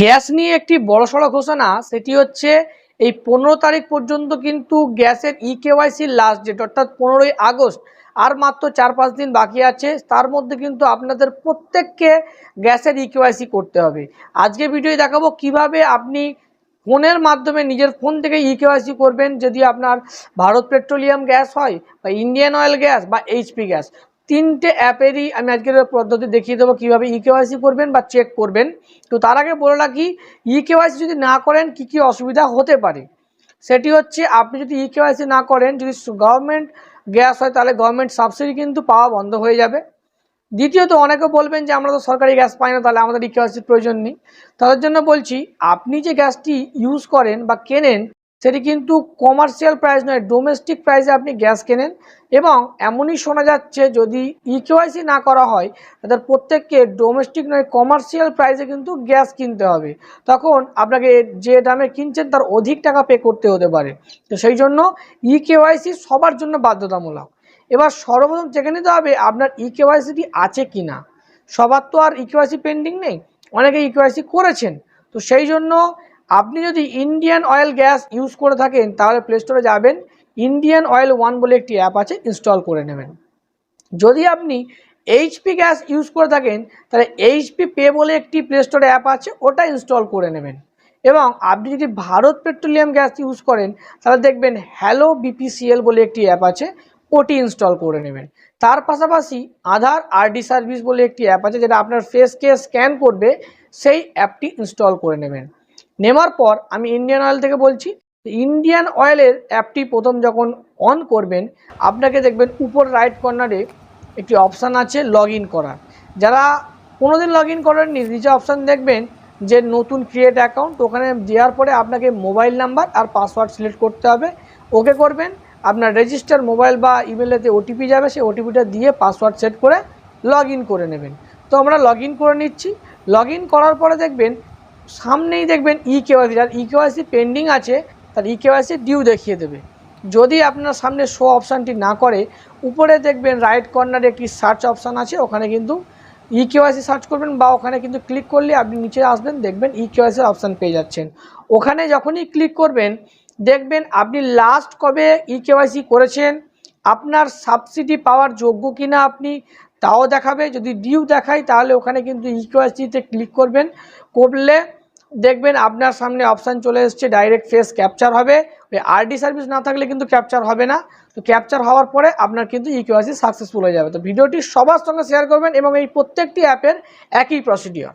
Gas নিয়ে একটি বড়সড় ঘোষণা, সেটি হচ্ছে এই 15 তারিখ পর্যন্ত কিন্তু গ্যাসের ইকেওয়াইসি লাস্ট ডেট, অর্থাৎ 15ই আগস্ট। আর মাত্র 4-5 দিন বাকি আছে। তার মধ্যে কিন্তু আপনাদের প্রত্যেককে গ্যাসের ইকেওয়াইসি করতে হবে। আজকে ভিডিওয়ে দেখাবো কিভাবে আপনি ফোনের মাধ্যমে নিজের ফোন থেকে ইকেওয়াইসি করবেন, যদি আপনার ভারত পেট্রোলিয়াম গ্যাস হয় বা ইন্ডিয়ান অয়েল গ্যাস বা এইচপি গ্যাস। তিনটে অ্যাপেরই আমি আজকের পদ্ধতি দেখিয়ে দেবো কীভাবে ইকেওয়াইসি করবেন বা চেক করবেন। তো তার আগে বলে রাখি, ইকেওয়াইসি যদি না করেন কি কি অসুবিধা হতে পারে। সেটি হচ্ছে, আপনি যদি ইকেওয়াইসি না করেন, যদি গভর্নমেন্ট গ্যাস হয় তাহলে গভর্নমেন্ট সাবসিডি কিন্তু পাওয়া বন্ধ হয়ে যাবে। দ্বিতীয়ত, অনেকে বলবেন যে আমরা তো সরকারি গ্যাস পাই না, তাহলে আমাদের ইকেওয়াইসির প্রয়োজন নেই। তাদের জন্য বলছি, আপনি যে গ্যাসটি ইউজ করেন বা কেনেন সেটি কিন্তু কমার্শিয়াল প্রাইস নয়, ডোমেস্টিক প্রাইসে আপনি গ্যাস কেনেন। এবং এমনই শোনা যাচ্ছে, যদি ইকেওয়াইসি না করা হয় তাদের প্রত্যেককে ডোমেস্টিক নয় কমার্শিয়াল প্রাইসে কিন্তু গ্যাস কিনতে হবে। তখন আপনাকে যে দামে কিনছেন তার অধিক টাকা পে করতে হতে পারে। তো সেই জন্য ইকেওয়াইসি সবার জন্য বাধ্যতামূলক। এবার সর্বপ্রথম চেকে নিতে হবে আপনার ইকেওয়াইসিটি আছে কি না। সবার তো আর ইকেওয়াইসি পেন্ডিং নেই, অনেকে ইকেওয়াইসি করেছেন। তো সেই জন্য আপনি যদি ইন্ডিয়ান অয়েল গ্যাস ইউজ করে থাকেন তাহলে প্লে স্টোরে যাবেন, ইন্ডিয়ান অয়েল 1 বলে একটি অ্যাপ আছে, ইনস্টল করে নেবেন। যদি আপনি এইচপি গ্যাস ইউজ করে থাকেন তাহলে এইচপি পে বলে একটি প্লে স্টোরে অ্যাপ আছে, ওটা ইনস্টল করে নেবেন। এবং আপনি যদি ভারত পেট্রোলিয়াম গ্যাস ইউজ করেন তাহলে দেখবেন হ্যালো বিপিসিএল বলে একটি অ্যাপ আছে, ওটি ইনস্টল করে নেবেন। তার পাশাপাশি আধার আরডি সার্ভিস বলে একটি অ্যাপ আছে, যেটা আপনার ফেসকে স্ক্যান করবে, সেই অ্যাপটি ইনস্টল করে নেবেন। নেওয়ার পর আমি ইন্ডিয়ান অয়েল থেকে বলছি, ইন্ডিয়ান অয়েলের অ্যাপটি প্রথম যখন অন করবেন, আপনাকে দেখবেন উপর রাইট কর্নারে একটি অপশান আছে লগ ইন করার। যারা কোনোদিন লগ ইন করেননি, নিচে অপশান দেখবেন যে নতুন ক্রিয়েট অ্যাকাউন্ট, ওখানে দেওয়ার পরে আপনাকে মোবাইল নাম্বার আর পাসওয়ার্ড সিলেক্ট করতে হবে। ওকে করবেন, আপনার রেজিস্টার মোবাইল বা ইমেলেতে ওটিপি যাবে, সেই ওটিপিটা দিয়ে পাসওয়ার্ড সেট করে লগ ইন করে নেবেন। তো আমরা লগ ইন করে নিচ্ছি। লগ ইন করার পরে দেখবেন সামনেই দেখবেন ইকেওয়াইসি, যার ইকেওয়াইসি পেন্ডিং আছে তার ইকেওয়াইসি ডিউ দেখিয়ে দেবে। যদি আপনার সামনে শো অপশানটি না করে, উপরে দেখবেন রাইট কর্নারে একটি সার্চ অপশান আছে, ওখানে কিন্তু ইকেওয়াইসি সার্চ করবেন বা ওখানে কিন্তু ক্লিক করলে আপনি নিচে আসবেন, দেখবেন ইকেওয়াইসির অপশান পেয়ে যাচ্ছেন। ওখানে যখনই ক্লিক করবেন দেখবেন আপনি লাস্ট কবে ইকেওয়াইসি করেছেন, আপনার সাবসিডি পাওয়ার যোগ্য কিনা আপনি তাও দেখাবে। যদি ডিউ দেখায় তাহলে ওখানে কিন্তু ইকেওয়াইসিতে ক্লিক করবেন, করলে দেখবেন আপনার সামনে অপশান চলে এসছে ডাইরেক্ট ফেস ক্যাপচার হবে। ওই আরডি সার্ভিস না থাকলে কিন্তু ক্যাপচার হবে না। তো ক্যাপচার হওয়ার পরে আপনার কিন্তু ইকেওয়াইসি সাকসেসফুল হয়ে যাবে। তো ভিডিওটি সবার সঙ্গে শেয়ার করবেন এবং এই প্রত্যেকটি অ্যাপের একই প্রসিডিওর।